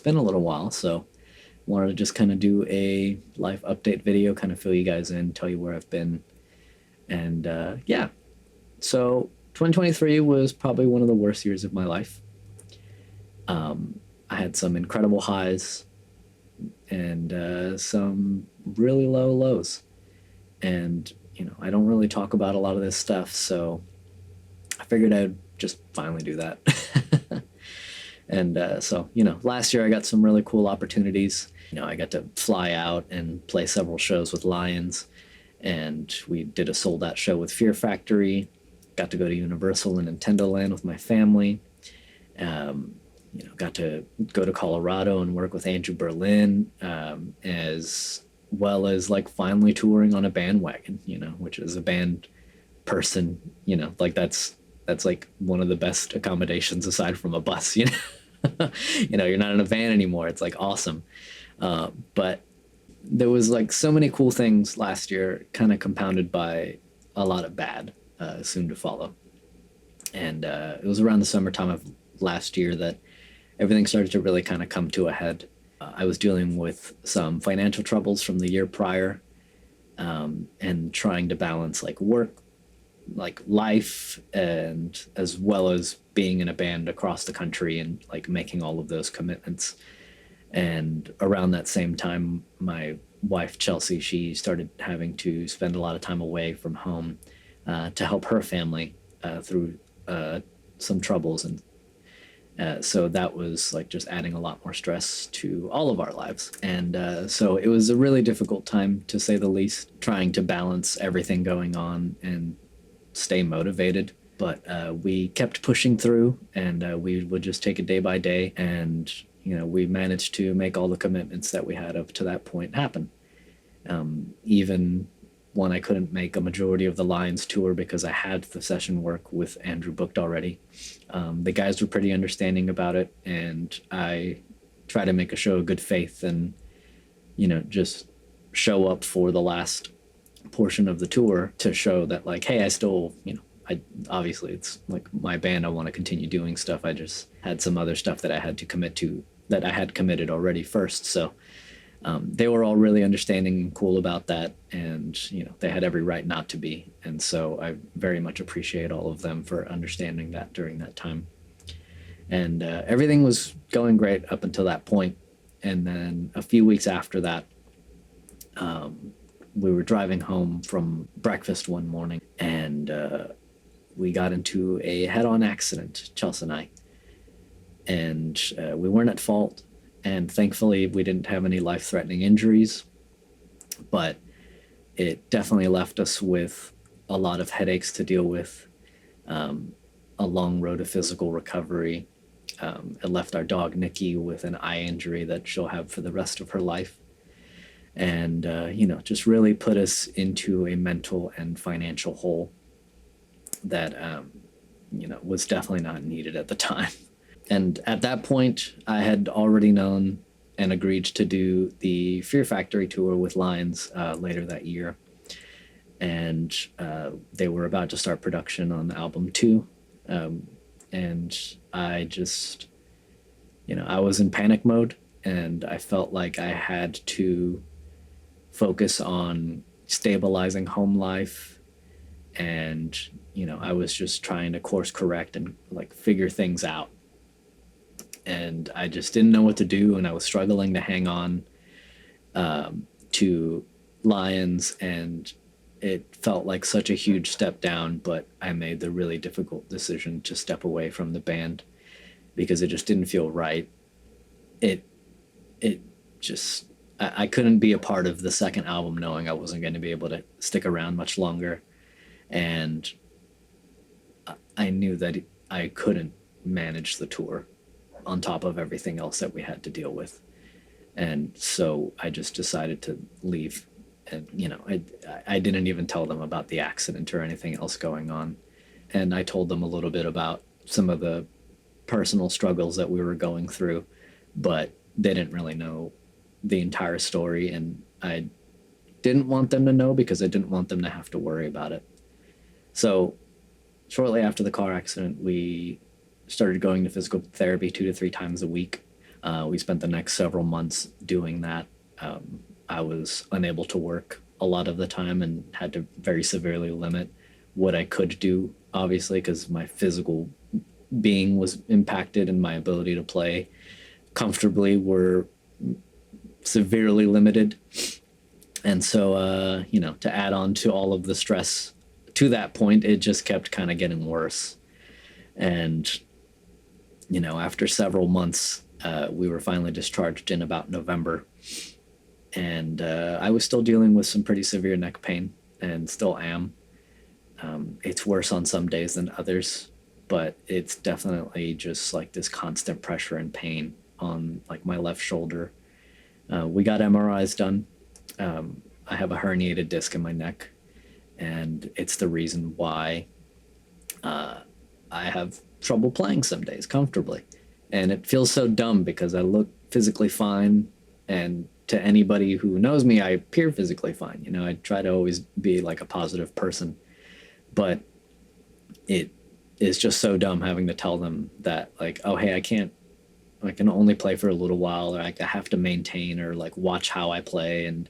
been a little while, so wanted to just kind of do a life update video, kind of fill you guys in, tell you where I've been. And yeah, so 2023 was probably one of the worst years of my life. I had some incredible highs and some really low lows. And, I don't really talk about a lot of this stuff, so I figured I'd just finally do that. And so, last year I got some really cool opportunities. I got to fly out and play several shows with Lions, and we did a sold out show with Fear Factory. Got to go to Universal and Nintendo Land with my family. Got to go to Colorado and work with Andrew Berlin, as well as like finally touring on a bandwagon, which is a band person, that's like one of the best accommodations aside from a bus, you're not in a van anymore. It's like awesome. But there was like so many cool things last year, kind of compounded by a lot of bad soon to follow. And it was around the summertime of last year that everything started to really kind of come to a head. I was dealing with some financial troubles from the year prior, and trying to balance like work, like life, and as well as being in a band across the country and like making all of those commitments. And around that same time, my wife, Chelsea, she started having to spend a lot of time away from home to help her family through some troubles. And so that was like just adding a lot more stress to all of our lives. And so it was a really difficult time, to say the least, trying to balance everything going on and stay motivated. But we kept pushing through, and we would just take it day by day. And, we managed to make all the commitments that we had up to that point happen. Even when I couldn't make a majority of the Lions tour because I had the session work with Andrew booked already, the guys were pretty understanding about it, and I try to make a show of good faith and, just show up for the last portion of the tour to show that like, hey, I still, I obviously it's like my band, I want to continue doing stuff. I just had some other stuff that I had to commit to that I had committed already first. So they were all really understanding and cool about that, and they had every right not to be. And so I very much appreciate all of them for understanding that during that time. And everything was going great up until that point. And then a few weeks after that, we were driving home from breakfast one morning, and we got into a head-on accident, Chelsea and I. And we weren't at fault. And thankfully, we didn't have any life-threatening injuries, but it definitely left us with a lot of headaches to deal with, a long road of physical recovery. It left our dog, Nikki, with an eye injury that she'll have for the rest of her life. And, just really put us into a mental and financial hole that, was definitely not needed at the time. And at that point, I had already known and agreed to do the Fear Factory tour with Lions later that year. And they were about to start production on album 2. And I just, I was in panic mode, and I felt like I had to focus on stabilizing home life. And, I was just trying to course correct and like figure things out. And I just didn't know what to do, and I was struggling to hang on to Lions, and it felt like such a huge step down, but I made the really difficult decision to step away from the band because it just didn't feel right. I couldn't be a part of the second album knowing I wasn't going to be able to stick around much longer, and I knew that I couldn't manage the tour on top of everything else that we had to deal with. And so I just decided to leave. And, I didn't even tell them about the accident or anything else going on. And I told them a little bit about some of the personal struggles that we were going through, but they didn't really know the entire story. And I didn't want them to know because I didn't want them to have to worry about it. So shortly after the car accident, we started going to physical therapy 2 to 3 times a week. We spent the next several months doing that. I was unable to work a lot of the time and had to very severely limit what I could do, obviously, because my physical being was impacted and my ability to play comfortably were severely limited. And so, to add on to all of the stress to that point, it just kept kind of getting worse. And, after several months, we were finally discharged in about November. And I was still dealing with some pretty severe neck pain and still am. It's worse on some days than others, but it's definitely just like this constant pressure and pain on like my left shoulder. We got MRIs done. I have a herniated disc in my neck, and it's the reason why I have trouble playing some days comfortably. And it feels so dumb because I look physically fine, and to anybody who knows me, I appear physically fine. I try to always be like a positive person, but it is just so dumb having to tell them that like, oh, hey, I can only play for a little while, or like I have to maintain or like watch how I play. And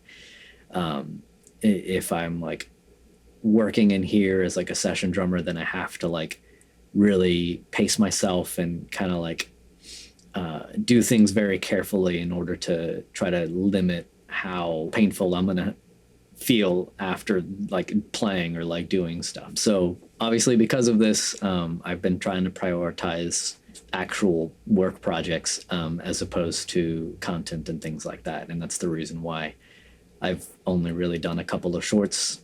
if I'm like working in here as like a session drummer, then I have to like really pace myself and kind of like do things very carefully in order to try to limit how painful I'm gonna feel after like playing or like doing stuff. So obviously because of this, I've been trying to prioritize actual work projects as opposed to content and things like that. And that's the reason why I've only really done a couple of shorts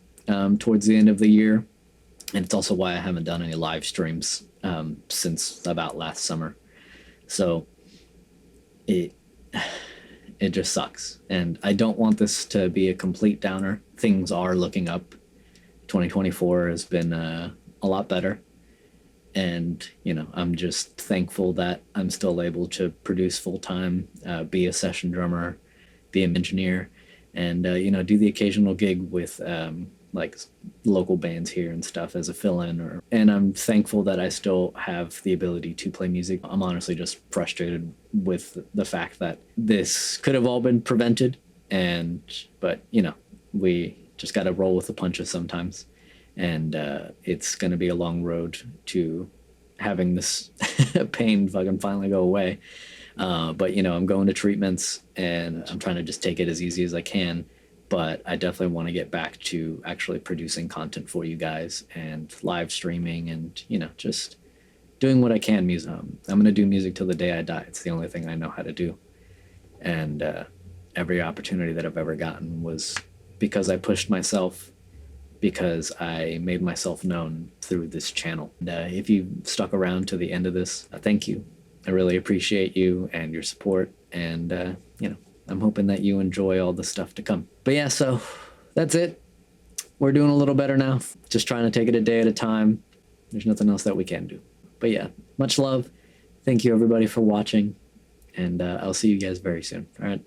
towards the end of the year. And it's also why I haven't done any live streams since about last summer. So it just sucks. And I don't want this to be a complete downer. Things are looking up. 2024 has been a lot better. And, I'm just thankful that I'm still able to produce full time, be a session drummer, be an engineer, and, do the occasional gig with like local bands here and stuff as a fill-in. And I'm thankful that I still have the ability to play music. I'm honestly just frustrated with the fact that this could have all been prevented. But, we just got to roll with the punches sometimes. And it's going to be a long road to having this pain fucking finally go away. But, I'm going to treatments and I'm trying to just take it as easy as I can. But I definitely want to get back to actually producing content for you guys and live streaming and, just doing what I can. Music. I'm going to do music till the day I die. It's the only thing I know how to do. And every opportunity that I've ever gotten was because I pushed myself, because I made myself known through this channel. And if you stuck around to the end of this, thank you. I really appreciate you and your support. And, I'm hoping that you enjoy all the stuff to come. But yeah, so that's it. We're doing a little better now. Just trying to take it a day at a time. There's nothing else that we can do. But yeah, much love. Thank you everybody for watching. And I'll see you guys very soon. All right.